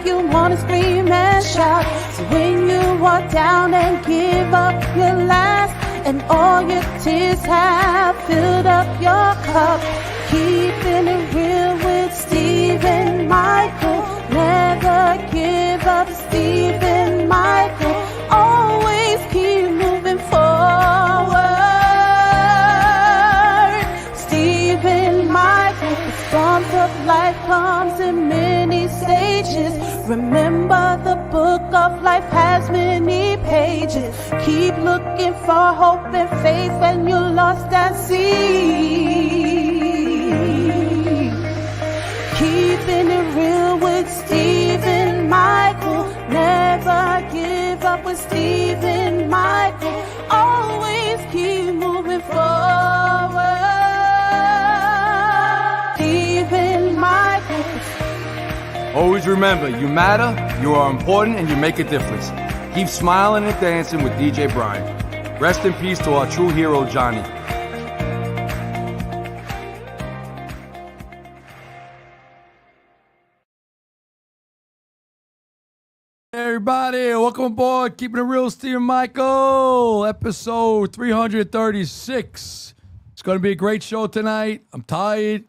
you wanna scream and shout. So when you walk down and give up your last, and all your tears have filled up your cup, keeping it real with Steve and Michael. Never give up, Steve and Michael. Always keep moving forward. Steve and Michael. The storms of life comes in many stages. Remember, the book of life has many pages. Keep looking for hope and faith when you're lost at sea. Keeping it real with Steve and Michael. Never give up with Steve and Michael. Always keep moving forward. Steve and Michael. Always remember, you matter, you are important, and you make a difference. Keep smiling and dancing with DJ Brian. Rest in peace to our true hero, Johnny. Hey everybody, welcome aboard. Keeping it real, Steve Michael, episode 336. It's going to be a great show tonight. I'm tired.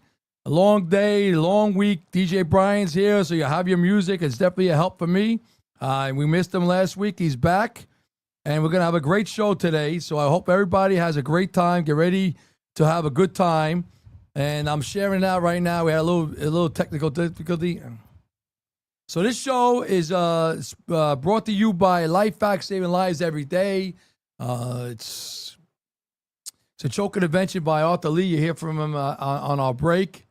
A long day, long week. DJ Brian's here, so you have your music. It's definitely a help for me. We missed him last week. He's back, and we're going to have a great show today. So I hope everybody has a great time. Get ready to have a good time. And I'm sharing it out right now. We had a little technical difficulty. So this show is brought to you by LifeVac, saving lives every day. It's a choke intervention by Arthur Lee. You hear from him on our break.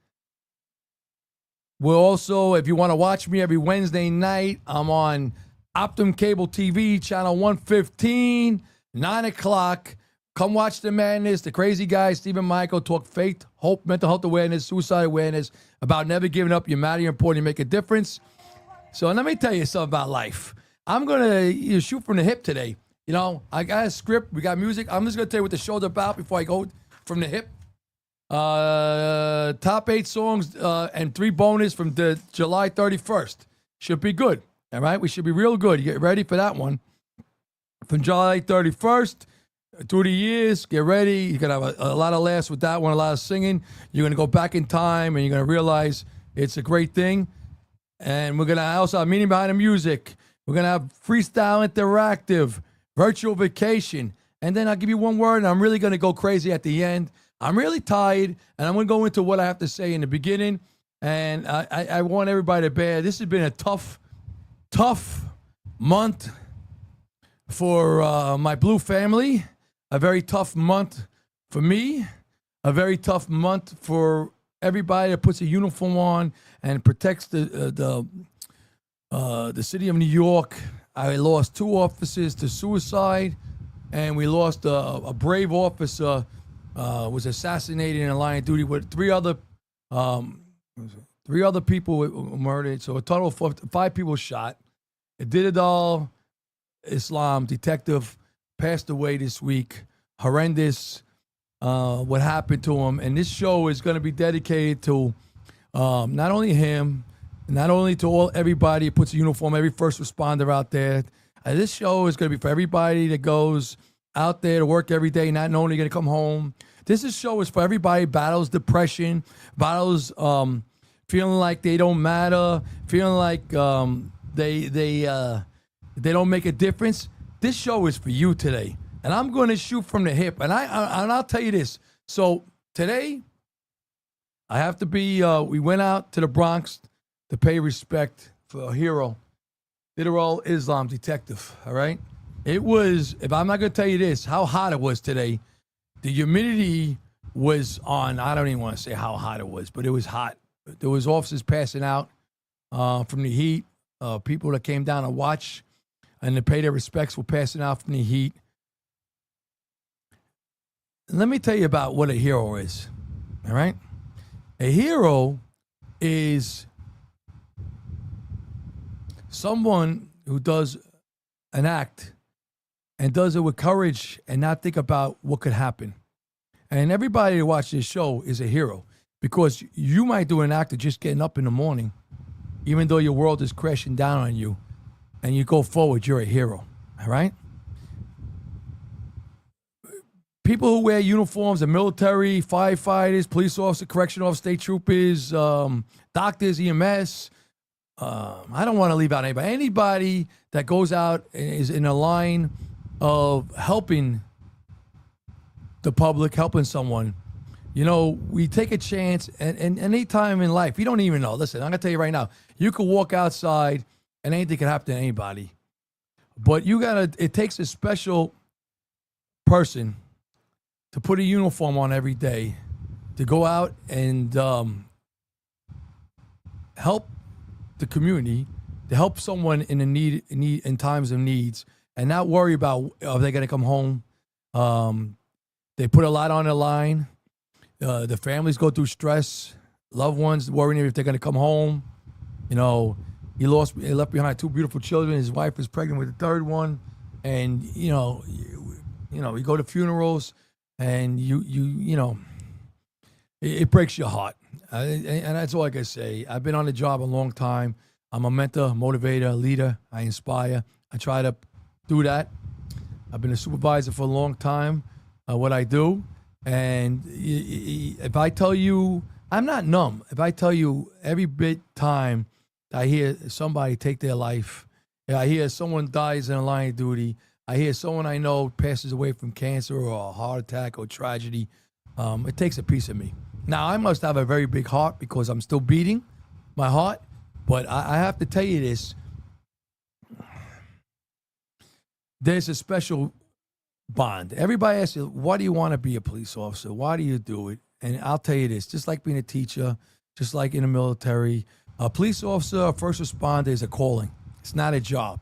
We're also, if you want to watch me every Wednesday night, I'm on Optum Cable TV, channel 115, 9 o'clock. Come watch the madness. The crazy guy, Stephen Michael, talk faith, hope, mental health awareness, suicide awareness, about never giving up. You matter, you're important, you make a difference. So let me tell you something about life. I'm going to shoot from the hip today. You know, I got a script. We got music. I'm just going to tell you what the show's about before I go from the hip. Top 8 songs and 3 bonus from the July 31st. Should be good. All right? We should be real good. You get ready for that one. From July 31st through the years, get ready. You're going to have a lot of laughs with that one, a lot of singing. You're going to go back in time, and you're going to realize it's a great thing. And we're going to also have meaning behind the music. We're going to have freestyle interactive, virtual vacation. And then I'll give you one word, and I'm really going to go crazy at the end. I'm really tired, and I'm going to go into what I have to say in the beginning. And I want everybody to bear. This has been a tough month for my Blue family. A very tough month for me. A very tough month for everybody that puts a uniform on and protects the city of New York. I lost 2 officers to suicide, and we lost a brave officer was assassinated in a line of duty with 3 other people were murdered. So a total of 5 people shot. Ididal Islam detective passed away this week. Horrendous. What happened to him. And this show is going to be dedicated to not only him, not only to everybody who puts a uniform, every first responder out there. This show is going to be for everybody that goes out there to work every day, not knowing they're going to come home. This show is for everybody who battles depression, battles feeling like they don't matter, feeling like they don't make a difference. This show is for you today. And I'm going to shoot from the hip. And I'll tell you this. So today, I have to be, we went out to the Bronx to pay respect for a hero, Ididal Islam detective, all right? It was, if I'm not going to tell you this, how hot it was today. The humidity was on, I don't even want to say how hot it was, but it was hot. There was officers passing out from the heat. People that came down to watch and to pay their respects were passing out from the heat. Let me tell you about what a hero is, all right? A hero is someone who does an act and does it with courage and not think about what could happen. And everybody that watches this show is a hero because you might do an act of just getting up in the morning, even though your world is crashing down on you, and you go forward, you're a hero. All right? People who wear uniforms, the military, firefighters, police officers, correctional officers, state troopers, doctors, EMS. I don't want to leave out anybody. Anybody that goes out and is in a line of helping the public, helping someone, we take a chance. And any time in life, you don't even know. Listen, I'm going to tell you right now, you could walk outside and anything can happen to anybody. But it takes a special person to put a uniform on every day, to go out and help the community, to help someone in times of needs, and not worry about are they going to come home. They put a lot on the line. The families go through stress. Loved ones worrying if they're going to come home. He left behind 2 beautiful children. His wife is pregnant with the 3rd one, and we go to funerals. And it breaks your heart. And that's all I can say. I've been on the job a long time. I'm a mentor, motivator, leader. I inspire. I try to do that. I've been a supervisor for a long time, what I do. And if I tell you, I'm not numb. If I tell you every bit time I hear somebody take their life, I hear someone dies in a line of duty, I hear someone I know passes away from cancer or a heart attack or tragedy, it takes a piece of me. Now, I must have a very big heart because I'm still beating my heart, but I have to tell you this. There's a special bond. Everybody asks you, why do you want to be a police officer? Why do you do it? And I'll tell you this, just like being a teacher, just like in the military, a police officer, a first responder is a calling. It's not a job.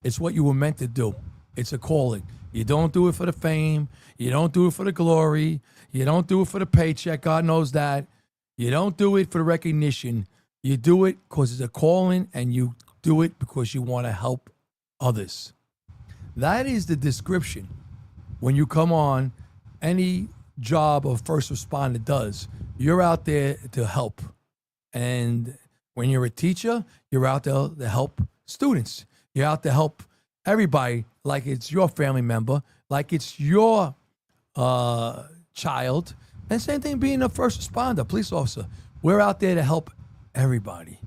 It's what you were meant to do. It's a calling. You don't do it for the fame. You don't do it for the glory. You don't do it for the paycheck. God knows that. You don't do it for the recognition. You do it because it's a calling, and you do it because you want to help others. That is the description when you come on any job a first responder does. You're out there to help. And when you're a teacher, you're out there to help students. You're out to help everybody like it's your family member, like it's your child. And same thing being a first responder, police officer. We're out there to help everybody.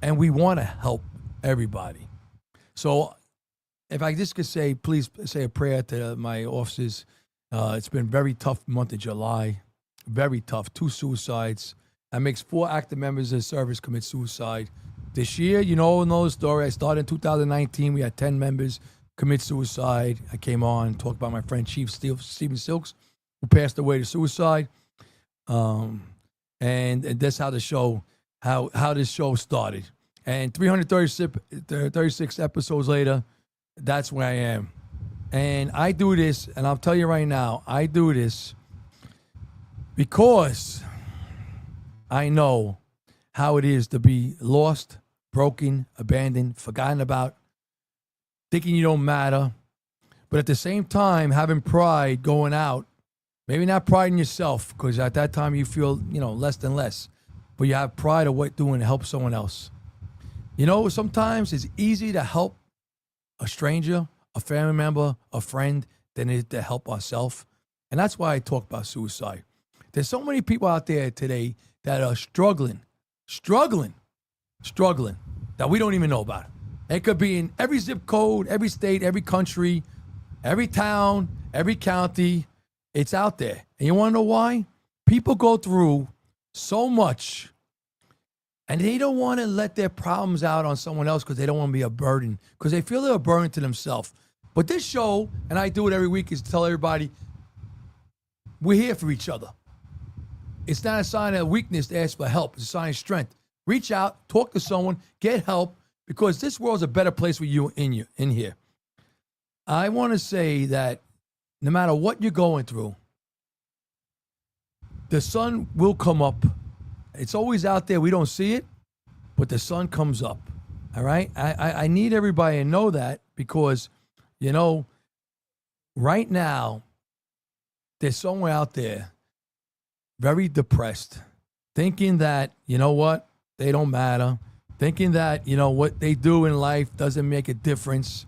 And we want to help everybody. So if I just could say, please say a prayer to my officers. It's been a very tough month of July. Very tough. 2 suicides. That makes 4 active members of the service commit suicide. This year, know the story. I started in 2019. We had 10 members commit suicide. I came on, talked about my friend Chief Stephen Silks, who passed away to suicide. And that's how the show, how this show started. And 336 episodes later, that's where I am. And I do this, and I'll tell you right now, I do this because I know how it is to be lost, broken, abandoned, forgotten about, thinking you don't matter, but at the same time having pride going out. Maybe not pride in yourself, because at that time you feel, less than less, but you have pride of what doing to help someone else. Sometimes it's easy to help a stranger, a family member, a friend, than it is to help ourselves. And that's why I talk about suicide. There's so many people out there today that are struggling, that we don't even know about. It could be in every zip code, every state, every country, every town, every county. It's out there. And you want to know why? People go through so much, and they don't want to let their problems out on someone else because they don't want to be a burden, because they feel they're a burden to themselves. But this show, and I do it every week, is to tell everybody, we're here for each other. It's not a sign of weakness to ask for help. It's a sign of strength. Reach out, talk to someone, get help, because this world's a better place with you in here. I want to say that no matter what you're going through, the sun will come up. It's always out there. We don't see it, but the sun comes up. All right? I need everybody to know that, because, right now, there's someone out there very depressed, thinking that, they don't matter. thinking that, what they do in life doesn't make a difference.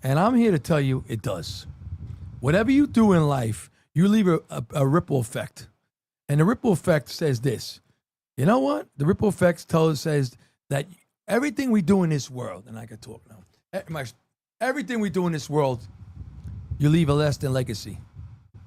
And I'm here to tell you it does. Whatever you do in life, you leave a ripple effect. And the ripple effect says this. You know what? The ripple effect says that everything we do in this world, and I can talk now, everything we do in this world, you leave a lasting legacy.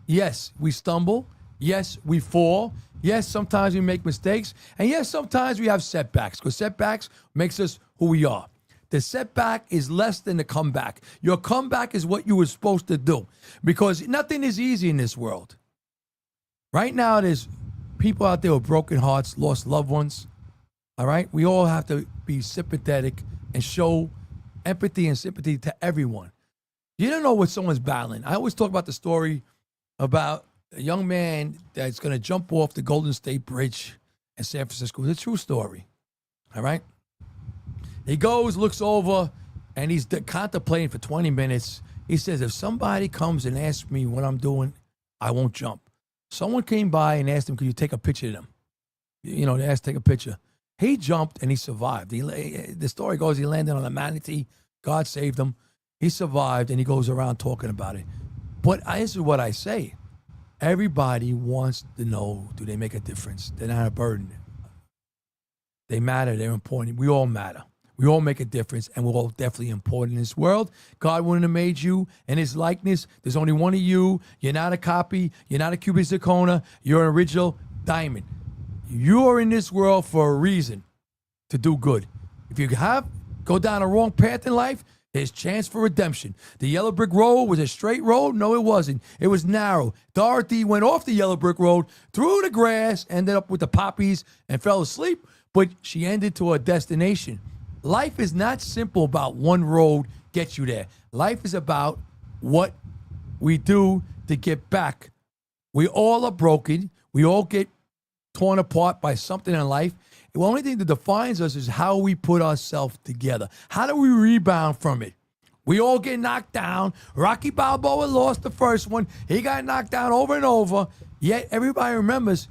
Yes, we stumble. Yes, we fall. Yes, sometimes we make mistakes. And yes, sometimes we have setbacks, because setbacks makes us who we are. The setback is less than the comeback. Your comeback is what you were supposed to do, because nothing is easy in this world. Right now, there's people out there with broken hearts, lost loved ones. All right? We all have to be sympathetic and show empathy and sympathy to everyone. You don't know what someone's battling. I always talk about the story about a young man that's going to jump off the Golden State Bridge in San Francisco. It's a true story. All right? He goes, looks over, and he's contemplating for 20 minutes. He says, if somebody comes and asks me what I'm doing, I won't jump. Someone came by and asked him, could you take a picture of them? They asked to take a picture. He jumped and he survived. The story goes, he landed on a manatee. God saved him. He survived, and he goes around talking about it. But this is what I say. Everybody wants to know, do they make a difference? They're not a burden. They matter. They're important. We all matter. We all make a difference, and we're all definitely important in this world. God wouldn't have made you in his likeness. There's only one of you. You're not a copy. You're not a cubic zirconia. You're an original diamond. You are in this world for a reason, to do good. If you go down a wrong path in life, there's chance for redemption. The yellow brick road was a straight road? No, it wasn't. It was narrow. Dorothy went off the yellow brick road, through the grass, ended up with the poppies, and fell asleep, but she ended to her destination. Life is not simple about one road gets you there. Life is about what we do to get back. We all are broken. We all get torn apart by something in life. The only thing that defines us is how we put ourselves together. How do we rebound from it? We all get knocked down. Rocky Balboa lost the first one. He got knocked down over and over. Yet everybody remembers,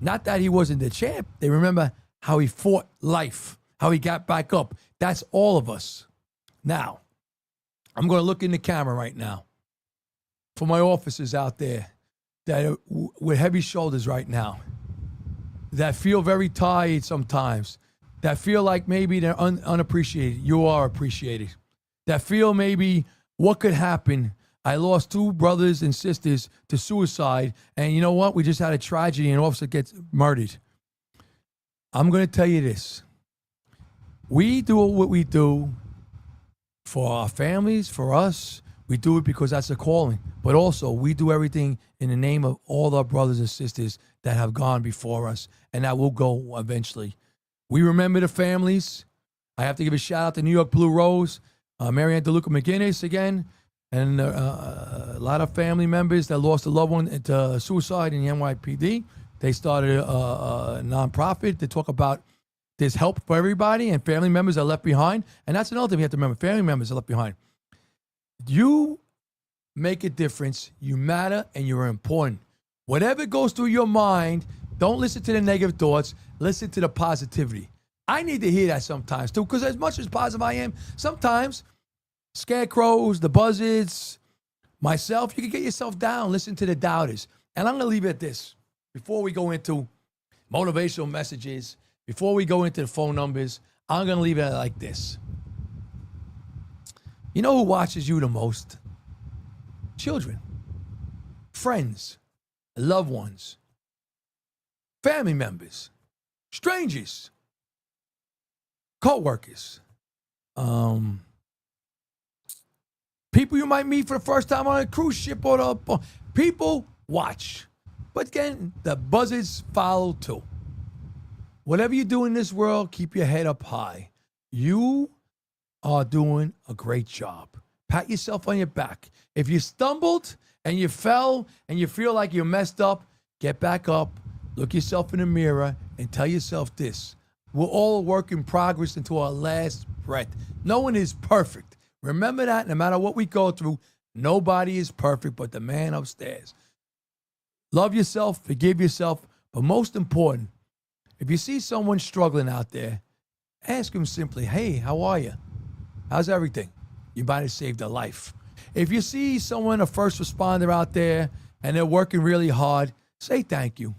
not that he wasn't the champ. They remember how he fought life, how he got back up. That's all of us. Now, I'm going to look in the camera right now for my officers out there that are with heavy shoulders right now, that feel very tired sometimes, that feel like maybe they're unappreciated. You are appreciated. That feel maybe what could happen. I lost 2 brothers and sisters to suicide, and you know what? We just had a tragedy. An officer gets murdered. I'm going to tell you this. We do what we do for our families, for us. We do it because that's a calling. But also, we do everything in the name of all our brothers and sisters that have gone before us and that will go eventually. We remember the families. I have to give a shout out to New York Blue Rose, Marianne DeLuca McGinnis again, and a lot of family members that lost a loved one to suicide in the NYPD. They started a nonprofit to talk about there's help for everybody, and family members are left behind. And that's another thing we have to remember. Family members are left behind. You make a difference. You matter, and you're important. Whatever goes through your mind, don't listen to the negative thoughts. Listen to the positivity. I need to hear that sometimes, too, because as much as positive I am, sometimes scarecrows, the buzzards, myself, you can get yourself down. Listen to the doubters. And I'm going to leave it at this. Before we go into motivational messages, before we go into the phone numbers, I'm going to leave it like this. You know who watches you the most? Children, friends, loved ones, family members, strangers, co-workers, people you might meet for the first time on a cruise ship or the people watch. But again, the buzzards follow too. Whatever you do in this world, keep your head up high. You are doing a great job. Pat yourself on your back. If you stumbled and you fell and you feel like you messed up, get back up, look yourself in the mirror, and tell yourself this. We're all a work in progress until our last breath. No one is perfect. Remember that no matter what we go through, nobody is perfect but the man upstairs. Love yourself, forgive yourself, but most important, if you see someone struggling out there, Ask them simply, hey, how are you? How's everything? You might have saved a life. If you see someone, a first responder out there, and they're working really hard, say thank you.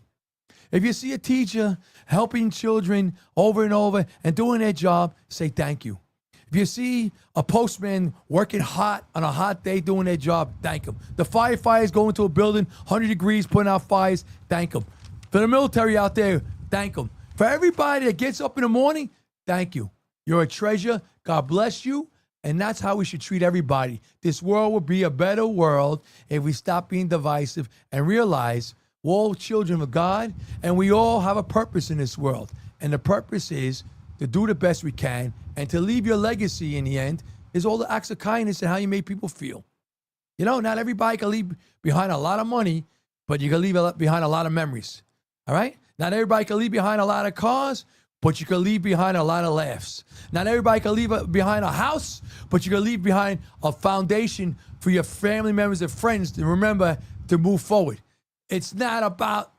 If you see a teacher helping children over and over and doing their job, say thank you. If you see a postman working hot on a hot day doing their job, thank them. The firefighters go into a building, 100 degrees, putting out fires, thank them. For the military out there, thank them. For everybody that gets up in the morning, thank you. You're a treasure. God bless you. And that's how we should treat everybody. This world would be a better world if we stop being divisive and realize we're all children of God and we all have a purpose in this world. And the purpose is to do the best we can and to leave your legacy in the end is all the acts of kindness and how you make people feel. You know, not everybody can leave behind a lot of money, but you can leave behind a lot of memories. All right? Not everybody can leave behind a lot of cars, but you can leave behind a lot of laughs. Not everybody can leave behind a house, but you can leave behind a foundation for your family members and friends to remember to move forward. It's not about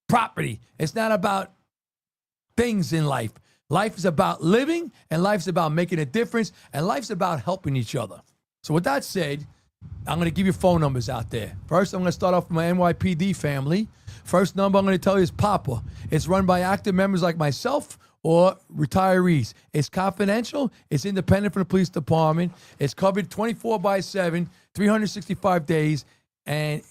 property. It's not about things in life. Life is about living, and life's about making a difference, and life's about helping each other. So with that said, I'm going to give you phone numbers out there. First, I'm going to start off with my NYPD family. First number I'm going to tell you is Papa. It's run by active members like myself or retirees. It's confidential. It's independent from the police department. It's covered 24/7, 365 days. And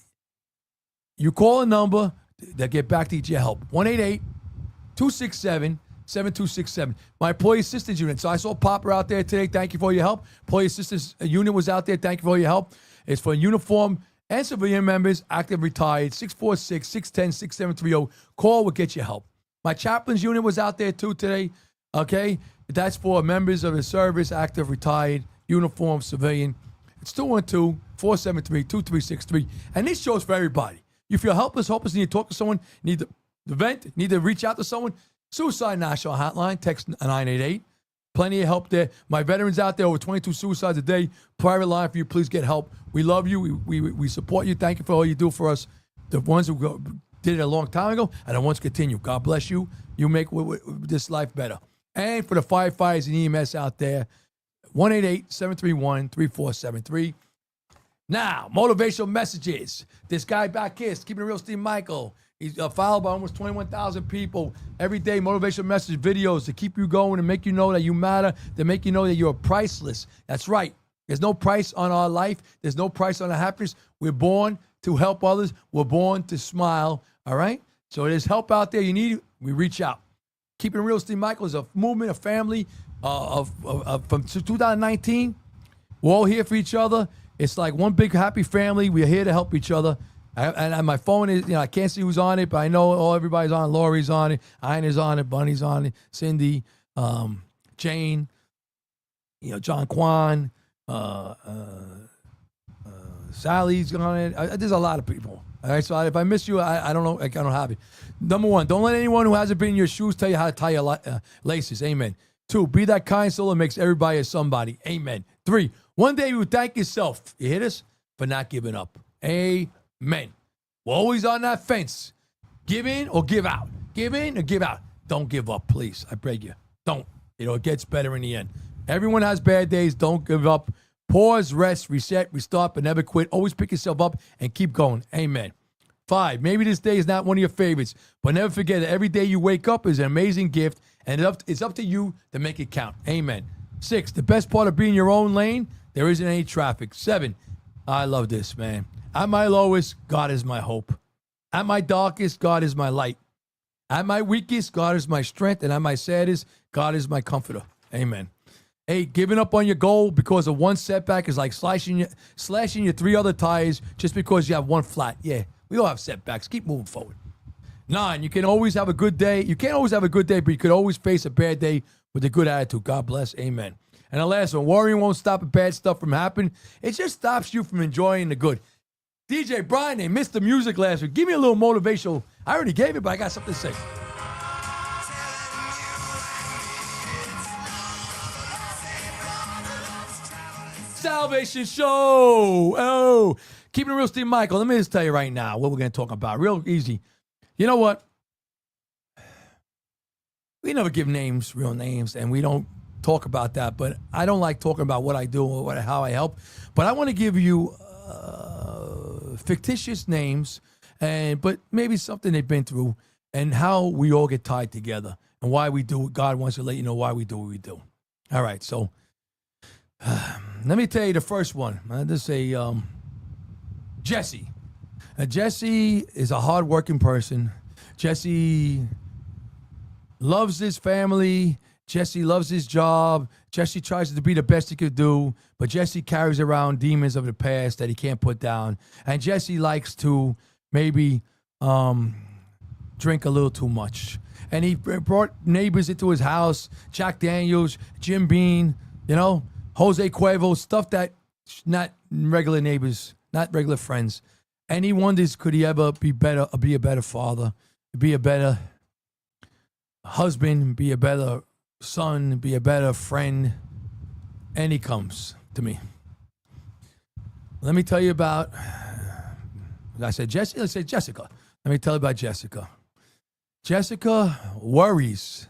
you call a number, they'll get back to your help. 1-888-267-7267. My employee assistance unit. So I saw Papa out there today. Thank you for your help. Employee assistance unit was out there. Thank you for your help. It's for uniform and civilian members, active, retired, 646-610-6730. Call will get you help. My chaplains unit was out there too today, okay? That's for members of the service, active, retired, uniform, civilian. It's 212-473-2363. And this show's for everybody. You feel helpless, hopeless, need to talk to someone, need to vent, need to reach out to someone, Suicide National Hotline, text 988. Plenty of help there. My veterans out there, over 22 suicides a day. Private line for you. Please get help. We love you. We support you. Thank you for all you do for us. The ones who did it a long time ago and the ones continue. God bless you. You make this life better. And for the firefighters and EMS out there, 1-888-731-3473. Now, motivational messages. This guy back here is Keeping It Real, Steve Michael. He's followed by almost 21,000 people every day. Motivational message videos to keep you going and make you know that you matter, to make you know that you're priceless. That's right. There's no price on our life. There's no price on our happiness. We're born to help others. We're born to smile. All right? So there's help out there. You need it. We reach out. Keeping It Real, Steve Michael is a movement, a family from 2019. We're all here for each other. It's like one big happy family. We're here to help each other. And my phone is, I can't see who's on it, but I know everybody's on. Lori's on it. Ina's on it. Bunny's on it. Cindy, Jane, John Kwan, Sally's on it. There's a lot of people. All right, so if I miss you, I don't know. I don't have it. Number one, don't let anyone who hasn't been in your shoes tell you how to tie your laces. Amen. 2, be that kind soul that makes everybody a somebody. Amen. 3, one day you will thank yourself. You hear this? For not giving up. Amen. We're always on that fence. Give in or give out. Give in or give out. Don't give up, please. I beg you. Don't. It gets better in the end. Everyone has bad days. Don't give up. Pause, rest, reset, restart, but never quit. Always pick yourself up and keep going. Amen. 5, maybe this day is not one of your favorites, but never forget that every day you wake up is an amazing gift, and it's up to you to make it count. Amen. 6, the best part of being in your own lane, there isn't any traffic. 7, I love this, man. At my lowest, God is my hope. At my darkest, God is my light. At my weakest, God is my strength. And at my saddest, God is my comforter. Amen. 8, giving up on your goal because of one setback is like slashing your 3 other tires just because you have one flat. Yeah, we all have setbacks. Keep moving forward. 9, you can always have a good day. You can't always have a good day, but you could always face a bad day with a good attitude. God bless. Amen. And the last one, worrying won't stop bad stuff from happening. It just stops you from enjoying the good. DJ Brian, they missed the music last week. Give me a little motivational. I already gave it, but I got something to say. Salvation Show. Oh, Keeping It Real, Steve Michael. Let me just tell you right now what we're going to talk about. Real easy. You know what? we never give names, real names, and we don't talk about that. But I don't like talking about what I do or how I help. But I want to give you fictitious names, but maybe something they've been through and how we all get tied together and why we do it. God wants to let you know why we do what we do. All right, so let me tell you the first one. I'll just say Jesse. Jesse is a hardworking person. Jesse loves his family. Jesse loves his job. Jesse tries to be the best he could do, but Jesse carries around demons of the past that he can't put down. And Jesse likes to maybe drink a little too much. And he brought neighbors into his house, Jack Daniels, Jim Beam, Jose Cuervo, stuff that not regular neighbors, not regular friends. And he wonders, could he ever be a better father, be a better husband, be a better son, be a better friend. And he comes to me. Let me tell you about, I said Jesse, let's say Jessica. Let me tell you about Jessica. Jessica worries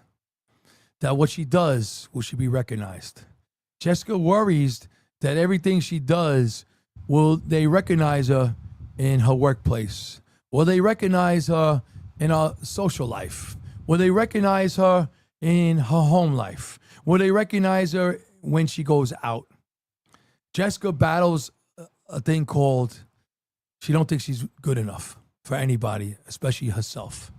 that what she does will she be recognized. Jessica worries that everything she does, will they recognize her in her workplace? Will they recognize her in her social life? Will they recognize her in her home life? Will they recognize her when she goes out? Jessica battles a thing called, she don't think she's good enough for anybody, especially herself.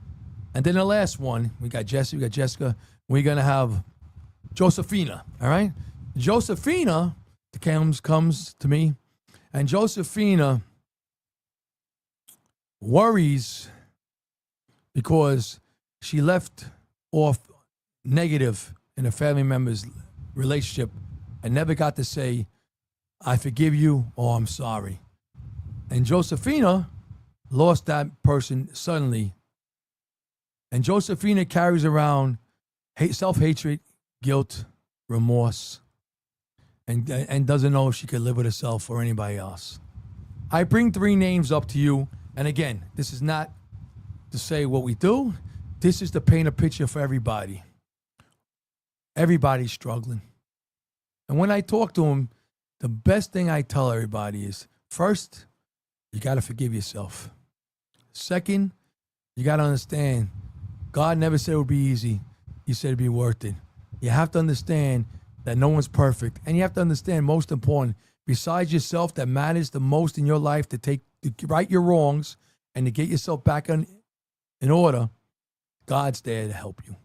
And then the last one, we got Jesse, we got Jessica, we're going to have Josephina, all right? Josephina comes to me, and Josephina worries because she left off negative in a family member's relationship and never got to say, I forgive you or I'm sorry. And Josephina lost that person suddenly. And Josephina carries around self-hatred, guilt, remorse, and doesn't know if she could live with herself or anybody else. I bring 3 names up to you. And again, this is not to say what we do. This is to paint a picture for everybody. Everybody's struggling. And when I talk to them, the best thing I tell everybody is, first, you got to forgive yourself. Second, you got to understand, God never said it would be easy. He said it'd be worth it. You have to understand that no one's perfect. And you have to understand, most important, besides yourself, that matters the most in your life to right your wrongs and to get yourself back in order, God's there to help you.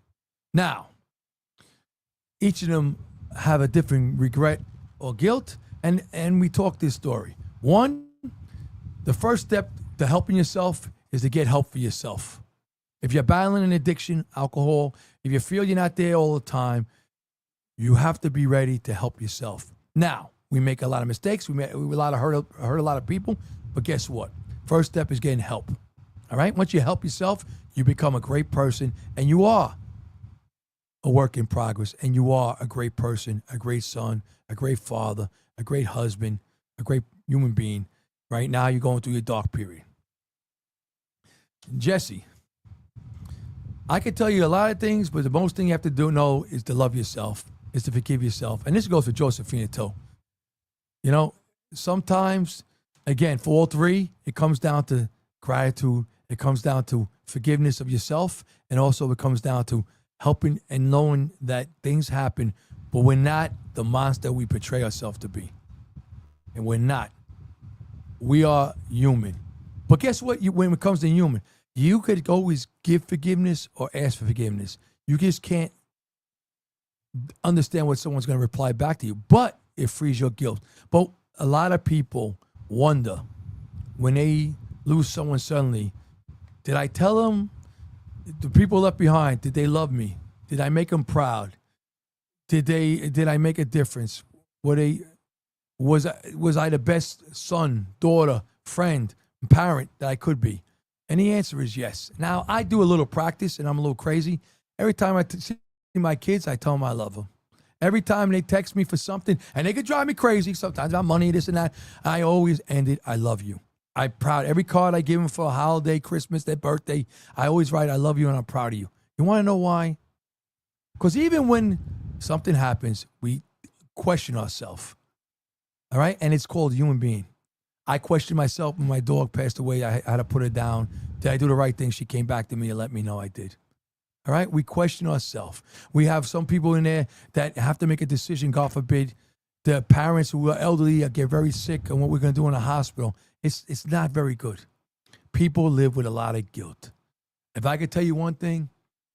Now, each of them have a different regret or guilt, and we talk this story. One, the first step to helping yourself is to get help for yourself. If you're battling an addiction, alcohol, if you feel you're not there all the time, you have to be ready to help yourself. Now, we make a lot of mistakes. We hurt a lot of people, but guess what? First step is getting help. All right? Once you help yourself, you become a great person, and you are a work in progress, and you are a great person, a great son, a great father, a great husband, a great human being. Right now, you're going through your dark period. Jesse, I could tell you a lot of things, but the most thing you have to know is to love yourself, is to forgive yourself. And this goes for Josephina too. Sometimes, again, for all 3, it comes down to gratitude. It comes down to forgiveness of yourself. And also it comes down to helping and knowing that things happen, but we're not the monster we portray ourselves to be. And we're not. We are human. But guess what? When it comes to human, you could always give forgiveness or ask for forgiveness. You just can't understand what someone's going to reply back to you. But it frees your guilt. But a lot of people wonder when they lose someone suddenly, did I tell them, the people left behind, did they love me? Did I make them proud? Did I make a difference? Was I the best son, daughter, friend, parent that I could be? And the answer is yes. Now, I do a little practice, and I'm a little crazy. Every time I see my kids, I tell them I love them. Every time they text me for something, and they could drive me crazy sometimes about money, this and that, I always end it, I love you. I'm proud. Every card I give them for a holiday, Christmas, their birthday, I always write, I love you and I'm proud of you. You want to know why? Because even when something happens, we question ourselves. All right? And it's called human being. I questioned myself when my dog passed away. I had to put her down. Did I do the right thing? She came back to me and let me know I did. All right? We question ourselves. We have some people in there that have to make a decision, God forbid. The parents who are elderly get very sick and what we're going to do in the hospital. It's not very good. People live with a lot of guilt. If I could tell you one thing,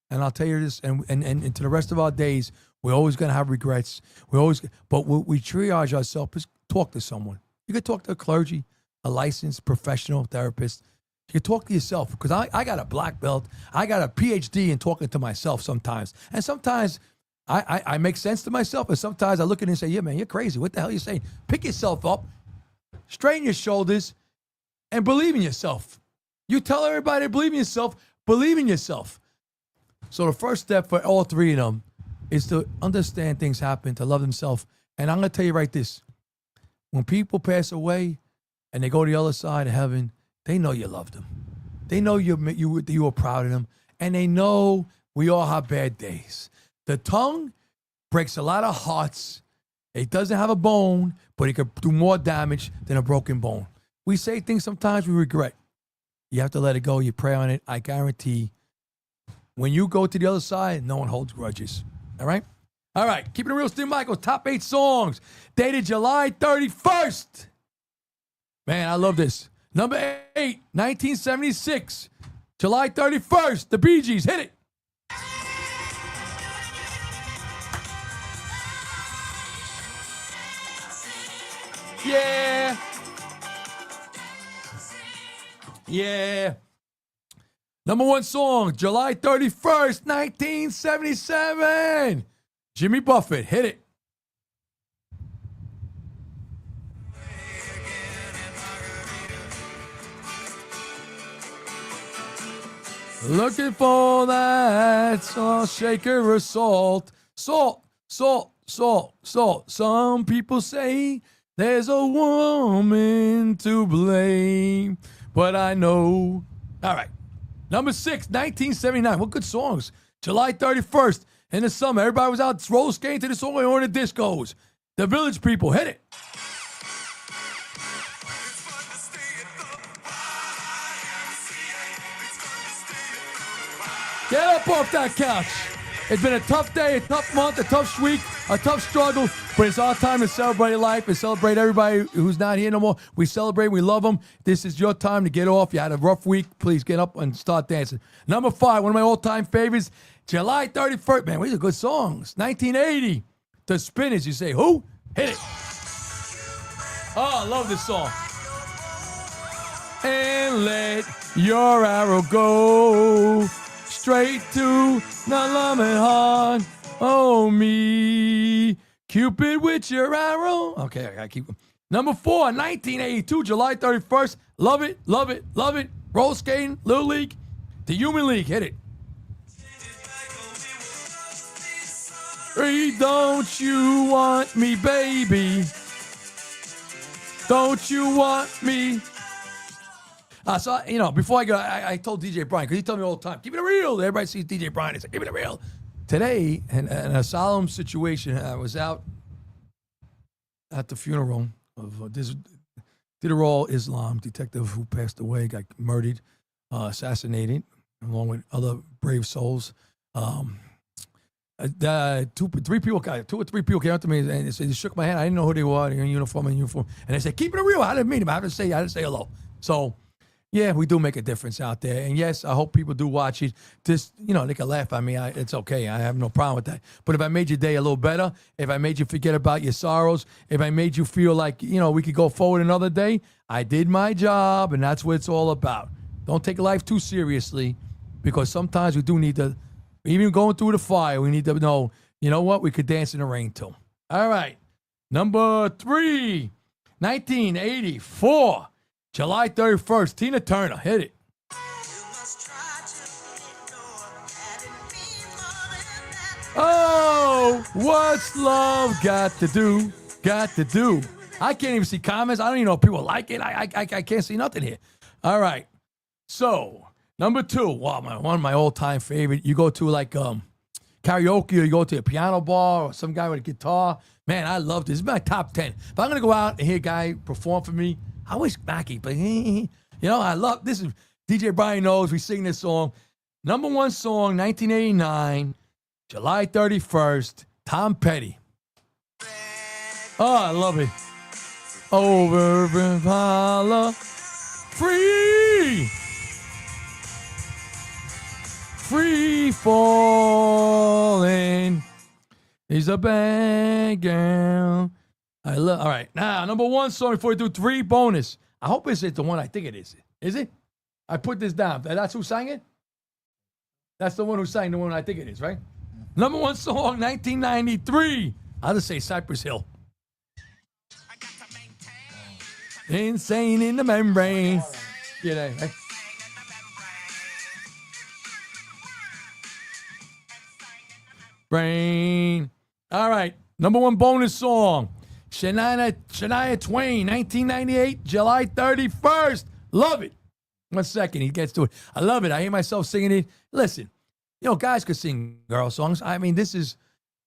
and I'll tell you this, and to the rest of our days, we're always going to have regrets. But we triage ourselves is talk to someone. You could talk to a clergy, a licensed professional therapist. You could talk to yourself because I got a black belt. I got a PhD in talking to myself sometimes. And sometimes I make sense to myself, and sometimes I look at it and say, yeah, man, you're crazy. What the hell are you saying? Pick yourself up, straighten your shoulders, and believe in yourself. You tell everybody to believe in yourself, believe in yourself. So the first step for all three of them is to understand things happen, to love themselves. And I'm going to tell you right this. When people pass away and they go to the other side of heaven, they know you love them. They know you are proud of them. And they know we all have bad days. The tongue breaks a lot of hearts. It doesn't have a bone, but it could do more damage than a broken bone. We say things sometimes we regret. You have to let it go. You pray on it. I guarantee when you go to the other side, no one holds grudges. All right? All right. Keeping it real, Steve Michaels. Top 8 songs dated July 31st. Man, I love this. Number 8, 1976. July 31st. The Bee Gees. Hit it. Yeah. Yeah. Number 1 song, July 31st, 1977. Jimmy Buffett, hit it. Looking for that salt shaker of salt. Salt, salt, salt, salt. Some people say there's a woman to blame, but I know. All right. Number 6, 1979. What good songs. July 31st in the summer. Everybody was out roller skating to the song or in the discos. The Village People. Hit it. Get up off that couch. It's been a tough day, a tough month, a tough week, a tough struggle, but it's our time to celebrate life and celebrate everybody who's not here no more. We celebrate, we love them. This is your time to get off. You had a rough week. Please get up and start dancing. Number 5, one of my all-time favorites, July 31st. Man, these are good songs. 1980, The Spinners. You say, who? Hit it. Oh, I love this song. And let your arrow go straight to Nalaman. Oh, me. Cupid with your arrow. Okay, I gotta keep them. Number 4, 1982, July 31st. Love it, love it, love it. Roller skating, Little League. The Human League. Hit it. Hey, don't you want me, baby? Don't you want me? So, before I go, I told DJ Brian, because he told me all the time, keep it real. Everybody sees DJ Brian. He's like, keep it real. Today, in a solemn situation, I was out at the funeral of Diderol Islam, detective who passed away, got murdered, assassinated, along with other brave souls. 2 or 3 people came up to me and they shook my hand. I didn't know who they were. They were in uniform. And they said, keep it real. I didn't meet them. I didn't say hello. So, yeah, we do make a difference out there. And yes, I hope people do watch it. Just, they can laugh at me. It's okay. I have no problem with that. But if I made your day a little better, if I made you forget about your sorrows, if I made you feel like, we could go forward another day, I did my job, and that's what it's all about. Don't take life too seriously, because sometimes we do need to, even going through the fire, we need to know, you know what? We could dance in the rain too. All right. Number 3, 1984. July 31st, Tina Turner, hit it. Oh, what's love got to do? Got to do. I can't even see comments. I don't even know if people like it. I can't see nothing here. All right. So, number 2, one of my all-time favorite. You go to karaoke or you go to a piano bar or some guy with a guitar. Man, I love this. It's my top 10. If I'm going to go out and hear a guy perform for me, I wish Mackie, but you know, I love this. Is DJ Brian knows we sing this song. Number one song, 1989, July 31st, Tom Petty. Oh, I love it. Over Impala, free falling. He's a bad girl. I love. All right, now number one song before we do 3 bonus. I hope it's the one I think it is. Is it? I put this down. That's who sang it. That's the one who sang the one I think it is, right? Number one song, 1993. I'll just say Cypress Hill. Insane in the membrane. Yeah, right? Brain. All right. Number one bonus song. Shania Twain, 1998, July 31st. Love it. 1 second, he gets to it. I love it. I hear myself singing it. Listen, you know, guys could sing girl songs. I mean, this is,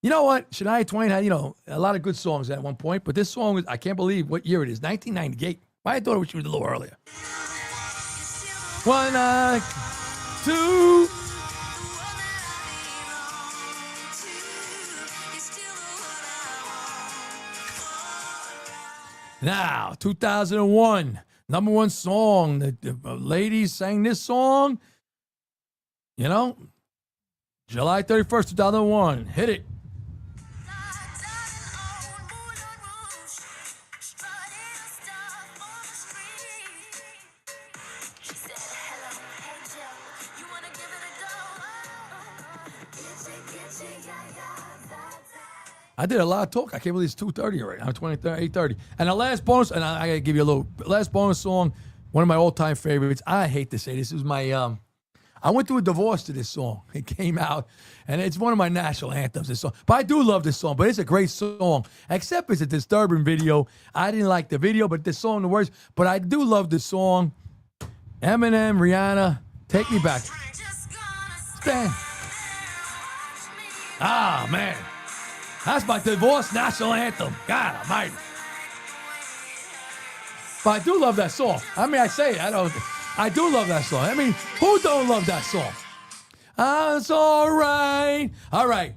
you know what? Shania Twain had, you know, a lot of good songs at one point, but this song, I can't believe what year it is, 1998. Why I thought she was a little earlier. 1, 2. Now, 2001, number one song. The ladies sang this song, you know, July 31st, 2001. Hit it. I did a lot of talk. I can't believe it's 2:30 already. I'm 8:30. And the last bonus, and I gotta give you a little last bonus song. One of my all-time favorites. I hate to say this is my. I went through a divorce to this song. It came out, and it's one of my national anthems. This song, but I do love this song. But it's a great song. Except it's a disturbing video. I didn't like the video, but the song, the words. But I do love the song. Eminem, Rihanna, Take Me Back. Stand. Ah, man. That's my divorce national anthem. God almighty. But I do love that song. I mean, I say it. I do love that song. I mean, who don't love that song? It's all right. All right.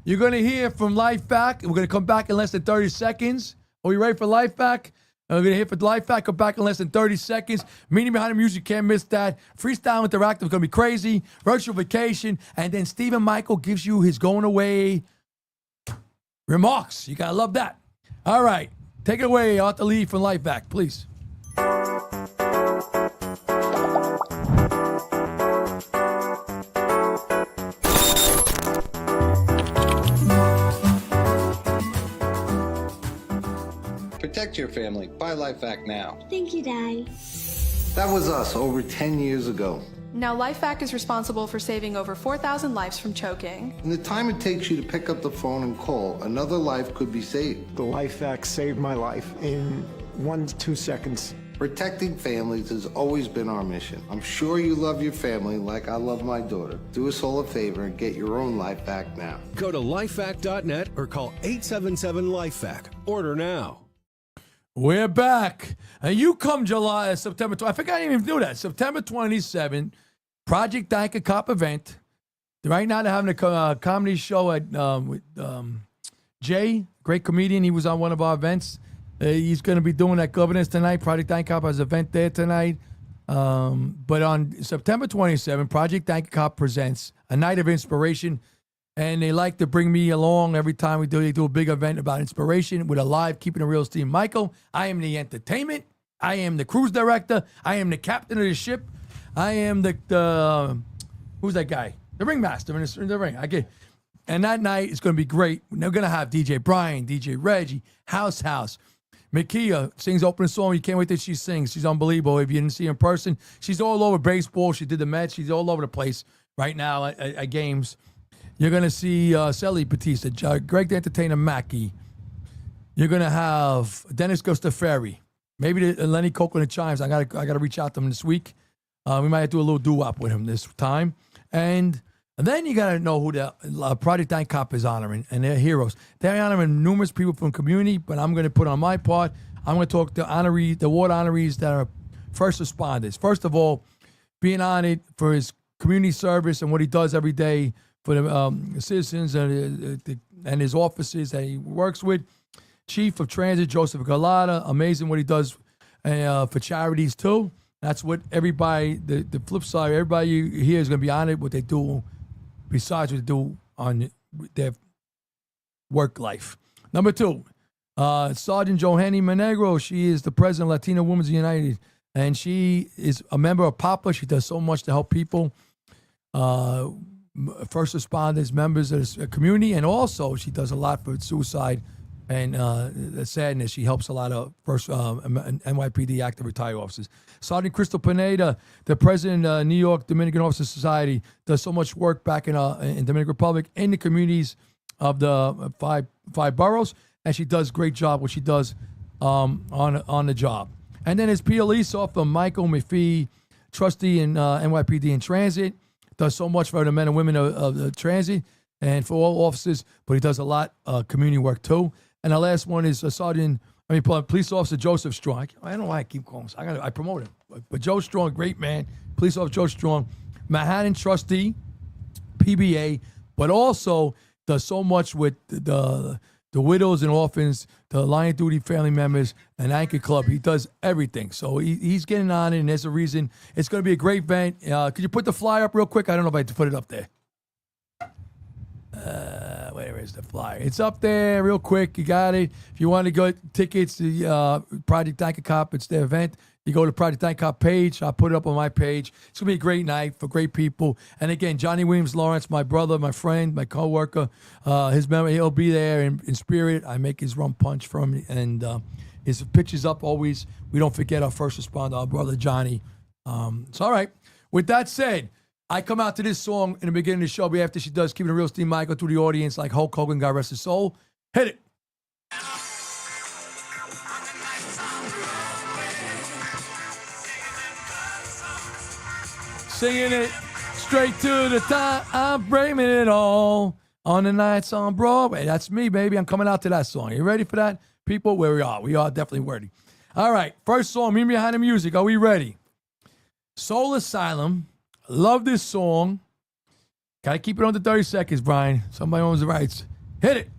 You're going to hear from Life Back. We're going to come back in less than 30 seconds. Are we ready for Life Back? We're going to hear for Life Back. Come back in less than 30 seconds. Meaning Behind the Music. Can't miss that. Freestyle Interactive is going to be crazy. Virtual Vacation. And then Stephen Michael gives you his going away remarks. You got to love that. All right. Take it away, Arthur Lee from Life Back, please. Protect your family. Buy LifeVac now. Thank you, Daddy. That was us over 10 years ago. Now, LifeVac is responsible for saving over 4,000 lives from choking. In the time it takes you to pick up the phone and call, another life could be saved. The LifeVac saved my life in 1 to 2 seconds. Protecting families has always been our mission. I'm sure you love your family like I love my daughter. Do us all a favor and get your own LifeVac now. Go to lifevac.net or call 877-LifeVac. Order now. We're back. And you come September 20. I think I didn't even do that. September 27th, Project Danka Cop event. Right now they're having a comedy show at with Jay, great comedian. He was on one of our events. He's going to be doing that governance tonight. Project Danka Cop has an event there tonight. But on September 27th, Project Danka Cop presents a night of inspiration. And they like to bring me along every time they do a big event about inspiration with a live Keeping It Real Steve Michael. I am the entertainment. I am the cruise director. I am the captain of the ship. I am the who's that guy? The ringmaster in the ring. And that night is going to be great. They're going to have DJ Brian, DJ Reggie, House. Makia sings opening song. You can't wait till she sings. She's unbelievable. If you didn't see her in person, she's all over baseball. She did the Mets. She's all over the place right now at games. You're going to see Sally Batista, Greg the Entertainer Mackey. You're going to have Dennis Gustaferi. Maybe Lenny Coco and the Chimes. I got to reach out to him this week. We might have to do a little doo-wop with him this time. And And then you got to know who the Project ICOP is honoring and their heroes. They're honoring numerous people from the community, but I'm going to put on my part, I'm going to talk to the award honorees that are first responders. First of all, being honored for his community service and what he does every day for the citizens and his offices that he works with. Chief of Transit, Joseph Galata, amazing what he does for charities too. That's what everybody, the flip side, everybody here is going to be honored what they do besides what they do on their work life. Number 2, Sergeant Johanny Monegro. She is the president of Latino Women's United, and she is a member of PAPA. She does so much to help people, first responders, members of the community, and also she does a lot for suicide and the sadness. She helps a lot of first NYPD active retired officers. Sergeant Crystal Pineda, the president of New York Dominican Officer Society, does so much work back in Dominican Republic in the communities of the five boroughs, and she does a great job what she does on the job. And then there's police officer Michael McPhee, trustee in NYPD in transit, does so much for the men and women of the transit and for all officers, but he does a lot of community work too. And the last one is police officer Joseph Strong. I don't know why I keep calling him. I promote him. But Joe Strong, great man. Police officer Joe Strong, Manhattan trustee, PBA, but also does so much with the widows and orphans, the Line of Duty family members, and Anchor Club. He does everything. So he's getting on it, and there's a reason. It's going to be a great event. Could you put the flyer up real quick? I don't know if I have to put it up there. Where is the flyer? It's up there real quick. You got it. If you want to go tickets to Project ICOP, it's their event. You go to Project ICOP page. I'll put it up on my page. It's going to be a great night for great people. And again, Johnny Williams Lawrence, my brother, my friend, my co-worker, his memory, he'll be there in spirit. I make his rum punch for him, and his picture's up always. We don't forget our first responder, our brother Johnny. It's all right. With that said, I come out to this song in the beginning of the show, but after she does, keeping it real, Steve Michael through the audience like Hulk Hogan, God rest his soul. Hit it. Singing it straight to the top. I'm bringing it all on the nights on Broadway. That's me, baby. I'm coming out to that song. You ready for that? People, where we are. We are definitely ready. All right. First song, me behind the music. Are we ready? Soul Asylum. Love this song. Gotta keep it under 30 seconds, Brian. Somebody owns the rights. Hit it.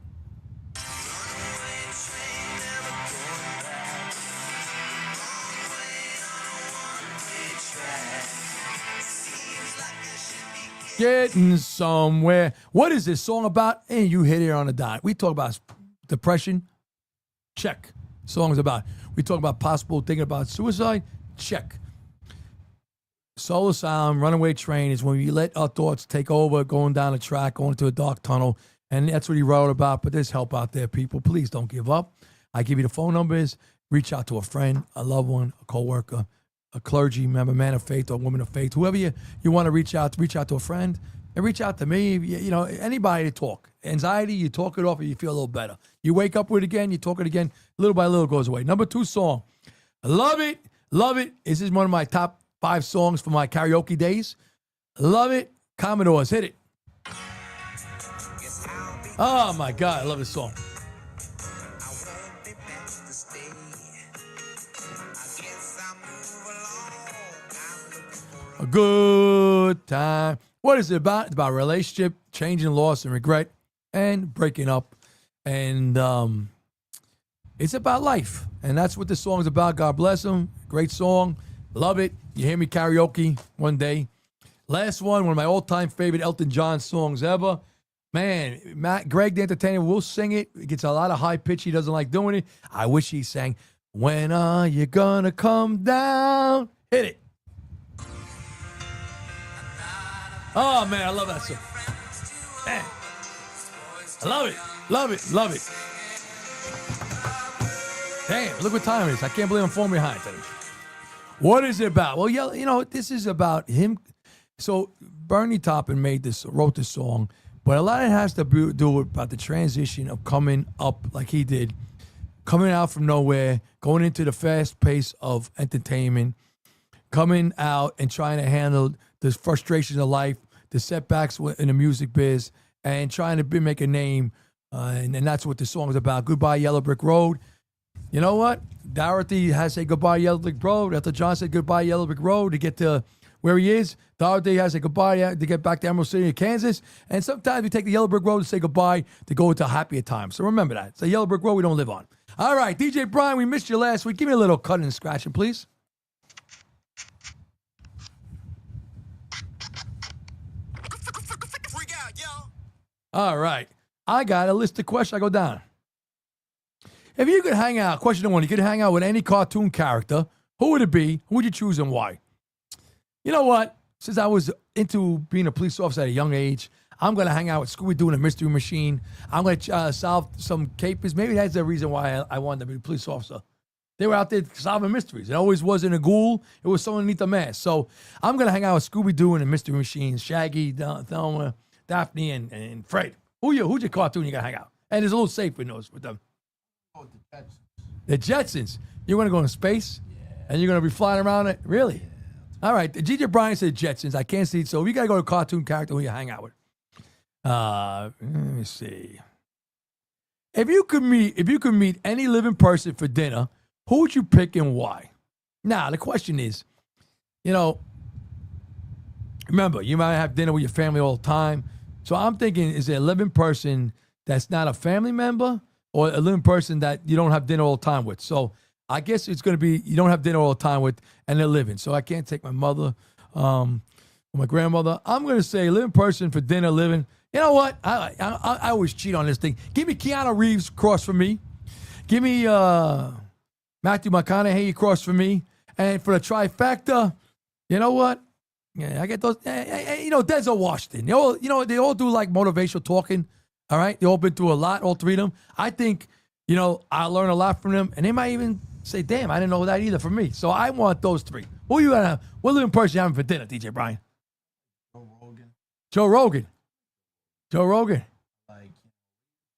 Getting somewhere. What is this song about? And you hit it on the dot. We talk about depression. Check. Song's about. We talk about possible thinking about suicide. Check. Soul Asylum, Runaway Train is when we let our thoughts take over, going down the track, going into a dark tunnel. And that's what he wrote about. But there's help out there, people. Please don't give up. I give you the phone numbers. Reach out to a friend, a loved one, a coworker, a clergy member, man of faith or woman of faith. Whoever you want to reach out to a friend. And reach out to me. You know, anybody to talk. Anxiety, you talk it off and you feel a little better. You wake up with it again, you talk it again. Little by little goes away. Number 2 song. Love it. Love it. This is one of my top 5 songs from my karaoke days. Love it. Commodores, hit it. Oh my God, I love this song. A good time. What is it about? It's about relationship, changing, loss, and regret, and breaking up. And it's about life. And that's what this song is about. God bless him. Great song. Love it. You hear me karaoke one day. Last one of my all-time favorite Elton John songs ever. Man, Greg the Entertainer will sing it. It gets a lot of high pitch. He doesn't like doing it. I wish he sang, "When are you gonna come down?" Hit it. Oh, man, I love that song. Man. I love it. Love it. Love it. Damn, look what time it is. I can't believe I'm falling behind today. What is it about? Well, yeah, you know, this is about him. So Bernie Taupin wrote this song, but a lot of it has to do with about the transition of coming up like he did, coming out from nowhere, going into the fast pace of entertainment, coming out and trying to handle the frustrations of life, the setbacks in the music biz and trying to make a name. And that's what the song is about. Goodbye, Yellow Brick Road. You know what? Dorothy has to say goodbye, Yellow Brick Road. After John said goodbye, Yellow Brick Road to get to where he is, Dorothy has to say goodbye to get back to Emerald City, Kansas. And sometimes we take the Yellow Brick Road to say goodbye to go into happier times. So remember that. It's a Yellow Brick Road we don't live on. All right, DJ Brian, we missed you last week. Give me a little cutting and scratching, please. All right. I got a list of questions. I go down. If you could hang out, question number one, you could hang out with any cartoon character, who would it be? Who would you choose and why? You know what? Since I was into being a police officer at a young age, I'm going to hang out with Scooby-Doo and the Mystery Machine. I'm going to solve some capers. Maybe that's the reason why I wanted to be a police officer. They were out there solving mysteries. It always wasn't a ghoul. It was someone underneath the mask. So I'm going to hang out with Scooby-Doo and the Mystery Machine, Shaggy, Thelma, Daphne, and Fred. Who's your cartoon you got to hang out? And it's a little safe with them. The Jetsons. You're going to go in space? And you're going to be flying around it? Really? All right. DJ Bryan said Jetsons. I can't see it. So you got to go to a cartoon character who you hang out with. Let me see. If you could meet any living person for dinner, who would you pick and why? Now, the question is, remember, you might have dinner with your family all the time. So I'm thinking, is there a living person that's not a family member or a living person that you don't have dinner all the time with? So I guess it's going to be you don't have dinner all the time with and they're living. So I can't take my mother or my grandmother. I'm going to say living person for dinner, living. You know what? I always cheat on this thing. Give me Keanu Reeves across from me. Give me Matthew McConaughey across from me. And for the trifecta, you know what? Yeah, I get those. Denzel Washington. They all do like motivational talking. All right, they all been through a lot, all three of them. I think, I learn a lot from them, and they might even say, "Damn, I didn't know that either." For me, so I want those three. Who you gonna? What living person you having for dinner, DJ Bryan? Joe Rogan. Like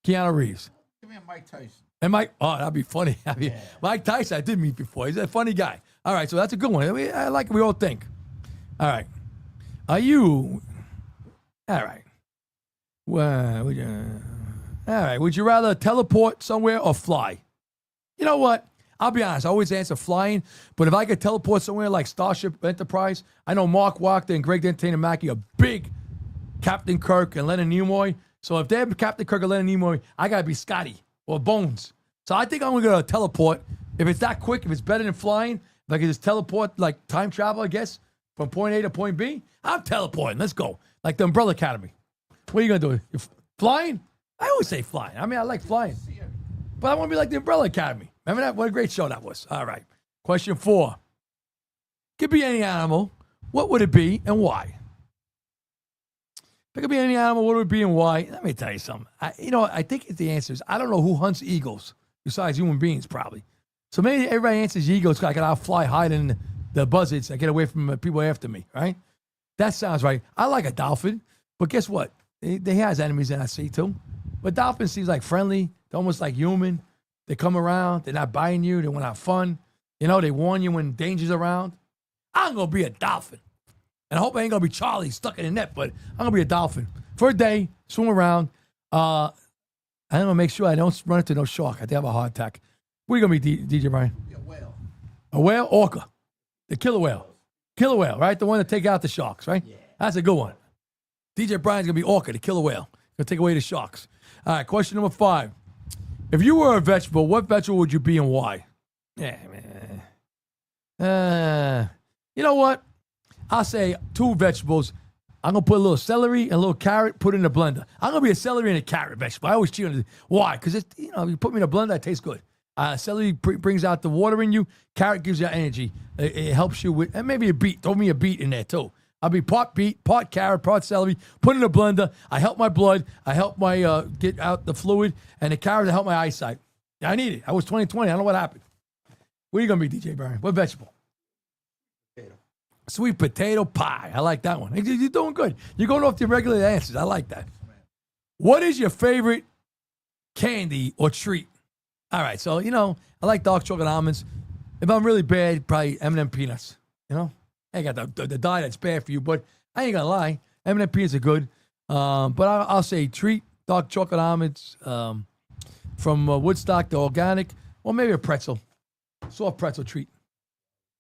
Keanu Reeves. Give me a Mike Tyson. And that'd be funny. Mike Tyson, I did meet before. He's a funny guy. All right, so that's a good one. I like it. We all think. All right. Are you? All right. Well, all right. Would you rather teleport somewhere or fly? You know what? I'll be honest. I always answer flying. But if I could teleport somewhere like Starship Enterprise, I know Mark Wachter and Greg Dentine Mackey are big Captain Kirk and Leonard Nimoy. So if they're Captain Kirk or Leonard Nimoy, I got to be Scotty or Bones. So I think I'm going to go teleport. If it's that quick, if it's better than flying, if I can just teleport like time travel, I guess, from point A to point B, I'm teleporting. Let's go. Like the Umbrella Academy. What are you going to do? You're flying? I always say flying. I mean, I like flying. But I want to be like the Umbrella Academy. Remember that? What a great show that was. All right. Question 4. Could be any animal. What would it be and why? If it could be any animal, what would it be and why? Let me tell you something. I think the answer is I don't know who hunts eagles besides human beings, probably. So maybe everybody answers eagles. I can fly higher than the buzzards. I get away from people after me, right? That sounds right. I like a dolphin, but guess what? They has enemies in that sea too. But dolphin seems like friendly. They're almost like human. They come around. They're not biting you. They want to have fun. They warn you when danger's around. I'm going to be a dolphin. And I hope I ain't going to be Charlie stuck in the net, but I'm going to be a dolphin. For a day, swim around. I'm going to make sure I don't run into no shark. I think I have a heart attack. What are you going to be, DJ Bryan? A whale. A whale? Orca. The killer whale. Killer whale, right? The one that take out the sharks, right? Yeah. That's a good one. DJ Bryan's going to be Orca, the killer whale. Going to take away the sharks. All right, question number 5. If you were a vegetable, what vegetable would you be and why? Yeah, man. You know what? I'll say 2 vegetables. I'm going to put a little celery and a little carrot, put it in the blender. I'm going to be a celery and a carrot vegetable. I always cheat on it. Why? Because you put me in a blender, it tastes good. Celery brings out the water in you. Carrot gives you energy. It helps you with, and maybe a beet. Throw me a beet in there too. I'll be part beet, part carrot, part celery. Put it in a blender. I help my blood. I help my get out the fluid. And the carrot help my eyesight. I need it. I was 2020. I don't know what happened. What are you going to be, DJ Bryan? What vegetable? Sweet potato pie. I like that one. You're doing good. You're going off the regular answers. I like that. What is your favorite candy or treat? All right, so, I like dark chocolate almonds. If I'm really bad, probably M&M peanuts, I got the diet that's bad for you, but I ain't going to lie. M&M peanuts are good. But I'll say treat, dark chocolate almonds from Woodstock, the organic, or maybe a pretzel. Soft pretzel treat.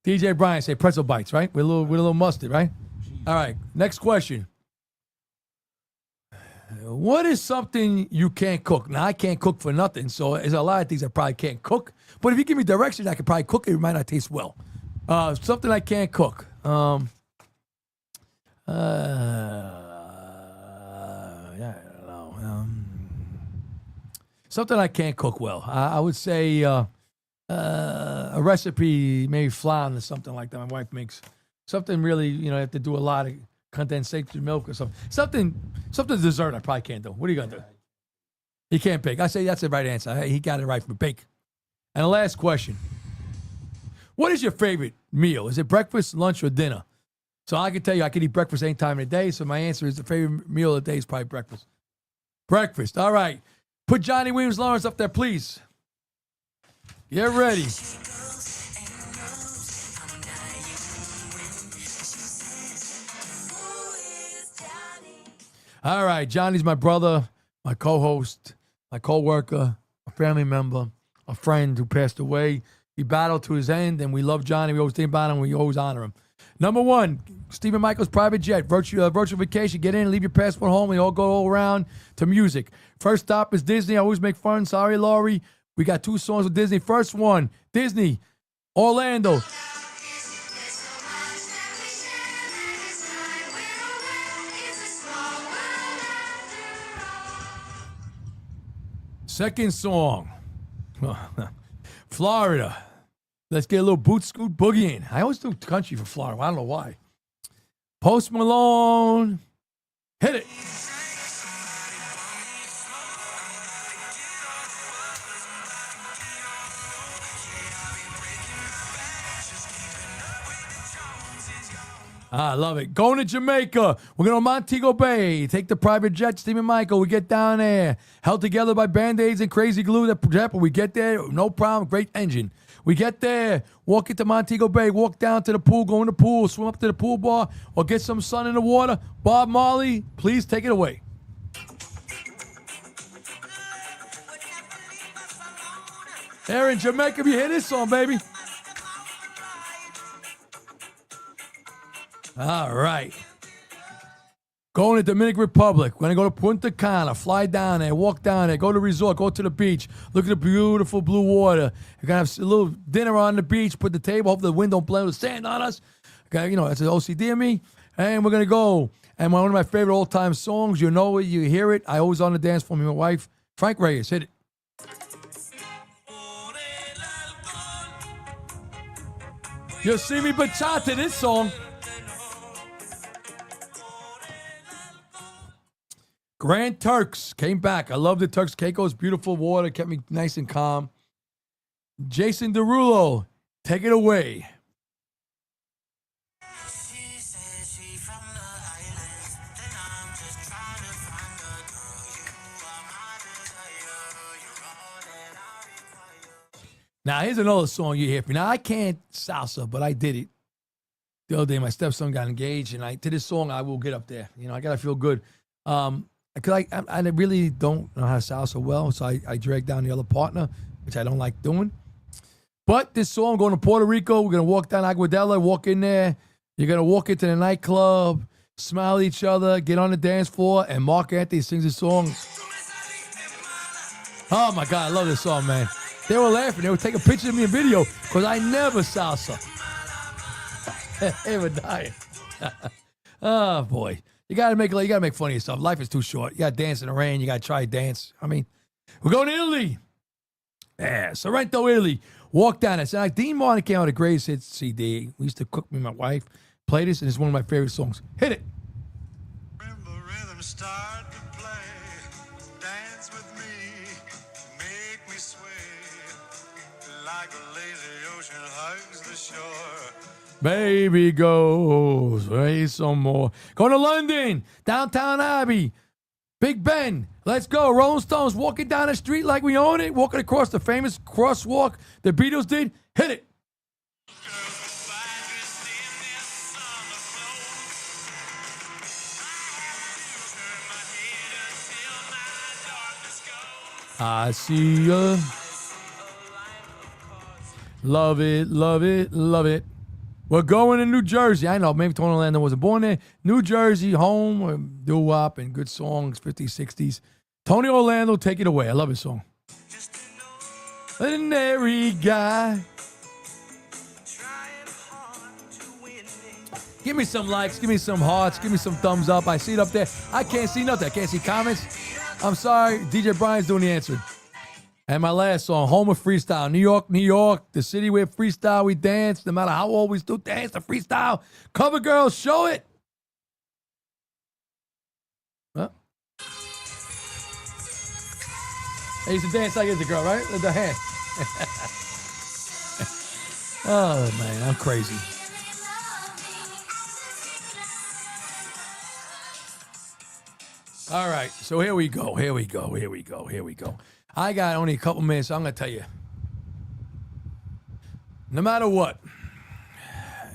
DJ Bryan say pretzel bites, right? With a little mustard, right? All right. Next question. What is something you can't cook? Now, I can't cook for nothing, so there's a lot of things I probably can't cook. But if you give me directions, I could probably cook it. It might not taste well. Something I can't cook. Yeah, I don't know. Something I can't cook well. I would say a recipe, maybe flan or something like that. My wife makes something really, you have to do a lot of condensed milk or something. Something dessert I probably can't do. What are you going to do? He can't bake. I say that's the right answer. He got it right for bake. And the last question. What is your favorite meal? Is it breakfast, lunch, or dinner? So I can tell you I can eat breakfast any time of the day. So my answer is the favorite meal of the day is probably breakfast. Breakfast. All right. Put Johnny Williams Lawrence up there, please. Get ready. All right. Johnny's my brother, my co-host, my co-worker, a family member, a friend who passed away. He battled to his end, and we love Johnny. We always think about him. We always honor him. Number one, Stephen Michaels' private jet, virtual vacation. Get in, leave your passport home. We all go all around to music. First stop is Disney. I always make fun. Sorry, Laurie. We got 2 songs with Disney. First one, Disney, Orlando. Second song, Florida. Let's get a little boot scoot boogie in. I always do country for Florida. I don't know why. Post Malone. Hit it. I love it. Going to Jamaica. We're going to Montego Bay. Take the private jet, Stephen Michael. We get down there. Held together by Band-Aids and crazy glue. That we get there. No problem. Great engine. We get there. Walk into Montego Bay. Walk down to the pool. Go in the pool. Swim up to the pool bar. Or get some sun in the water. Bob Marley, please take it away. There in Jamaica, you hear this song, baby. All right. Going to Dominican Republic. We're going to go to Punta Cana, fly down there, walk down there, go to the resort, go to the beach, look at the beautiful blue water. We're going to have a little dinner on the beach, put the table, hope the wind don't blow the sand on us. Okay, that's an OCD of me. And we're going to go. And one of my favorite all-time songs, you know it, you hear it. I always on the dance floor with my wife. Frank Reyes, hit it. You'll see me bachata this song. Grand Turks came back. I love the Turks. Keiko's beautiful water kept me nice and calm. Jason Derulo, take it away. Now, here's another song you hear from me. Now, I can't salsa, but I did it. The other day, my stepson got engaged, and I did this song, I Will Get Up There. I got to feel good. Because I really don't know how to salsa well, so I drag down the other partner, which I don't like doing. But this song, going to Puerto Rico, we're going to walk down Aguadilla, walk in there. You're going to walk into the nightclub, smile at each other, get on the dance floor, and Mark Anthony sings this song. Oh, my God, I love this song, man. They were laughing. They were taking pictures of me in video because I never salsa. They were dying. Oh, boy. You gotta make fun of yourself. Life is too short. You gotta dance in the rain. You gotta try to dance. We're going to Italy. Yeah, Sorrento, Italy. Walk down it. So Dean Martin came out with a greatest hits CD. We used to cook me and my wife. Play this, and it's one of my favorite songs. Hit it. Rhythm start to play. Dance with me. Make me sway. Like a lazy ocean hugs the shore. Baby goes, wait some more. Going to London, Downtown Abbey, Big Ben. Let's go. Rolling Stones walking down the street like we own it, walking across the famous crosswalk the Beatles did. Hit it. I see ya. Love it, love it, love it. We're going to New Jersey. I know, maybe Tony Orlando wasn't born there. New Jersey, home, doo-wop and good songs, 50s, 60s. Tony Orlando, take it away. I love his song. Ordinary guy. Give me some likes, give me some hearts, give me some thumbs up. I see it up there. I can't see nothing. I can't see comments. I'm sorry. DJ Brian's doing the answering. And my last song, Home of Freestyle. New York, New York, the city where freestyle we dance. No matter how old we still dance the freestyle. Cover girls, show it. Huh? I used to dance like it's a girl, right? With the hand. Oh, man, I'm crazy. All right, so here we go. I got only a couple minutes, so I'm going to tell you. No matter what,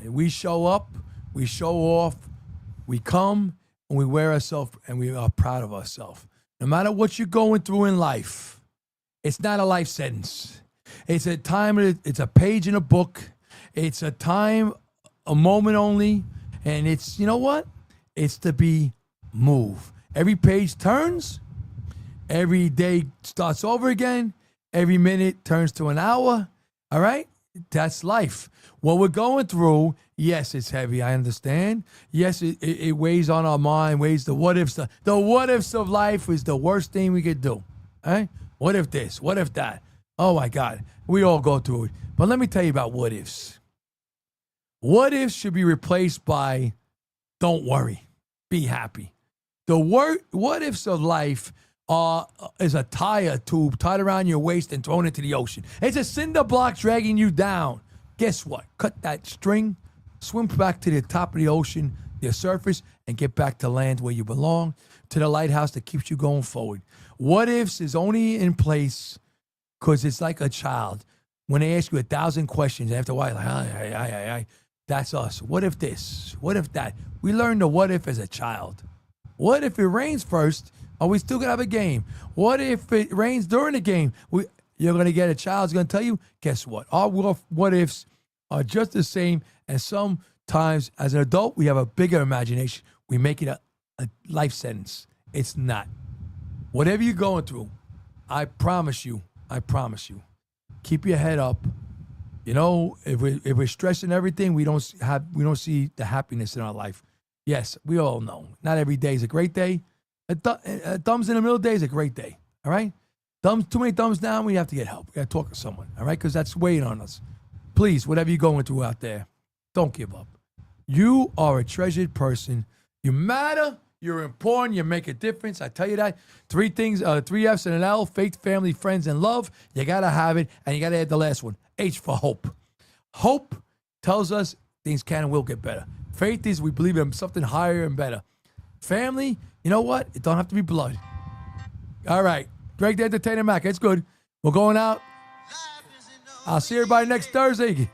we show up, we show off, we come, and we wear ourselves, and we are proud of ourselves. No matter what you're going through in life, it's not a life sentence. It's a time, it's a page in a book. It's a time, a moment only, and it's, you know what? It's to be moved. Every page turns. Every day starts over again. Every minute turns to an hour. All right? That's life. What we're going through, yes, it's heavy. I understand. Yes, it weighs on our mind, weighs the what ifs. The what ifs of life is the worst thing we could do. All right? What if this? What if that? Oh, my God. We all go through it. But let me tell you about what ifs. What ifs should be replaced by don't worry. Be happy. The what ifs of life is a tire tube tied around your waist and thrown into the ocean. It's a cinder block dragging you down. Guess what? Cut that string, swim back to the top of the ocean, the surface, and get back to land where you belong, to the lighthouse that keeps you going forward. What ifs is only in place because it's like a child. When they ask you 1,000 questions, after a while, like, that's us. What if this? What if that? We learned the what if as a child. What if it rains first? Are we still going to have a game? What if it rains during the game? You're going to get a child's going to tell you, guess what? Our what ifs are just the same. And sometimes as an adult, we have a bigger imagination. We make it a life sentence. It's not. Whatever you're going through, I promise you, keep your head up. You know, if we're stressing everything, we don't see the happiness in our life. Yes, we all know. Not every day is a great day. A thumbs in the middle day is a great day. All right? Too many thumbs down, we have to get help. We got to talk to someone. All right? Because that's weighing on us. Please, whatever you're going through out there, don't give up. You are a treasured person. You matter. You're important. You make a difference. I tell you that. 3 things, 3 F's and an L, faith, family, friends, and love. You got to have it. And you got to add the last one, H for hope. Hope tells us things can and will get better. Faith is we believe in something higher and better. Family, you know what? It don't have to be blood. All right. Greg the Entertainer Mac. It's good. We're going out. I'll see everybody next Thursday.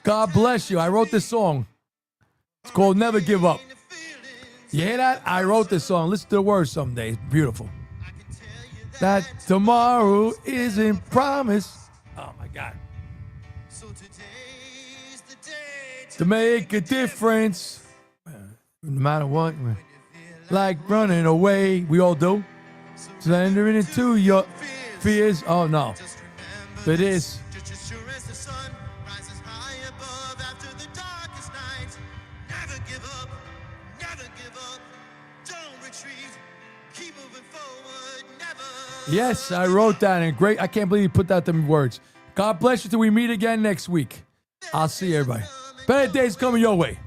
God bless you. I wrote this song. It's called Never Give Up. You hear that? I wrote this song. Listen to the words someday. It's beautiful. That tomorrow isn't promised. Oh, my God. To make a difference, no matter what, like running away, we all do. Surrendering into your fears. Oh no, it is. Yes, I wrote that, and great. I can't believe you put that in words. God bless you till we meet again next week. I'll see everybody. Better days coming your way.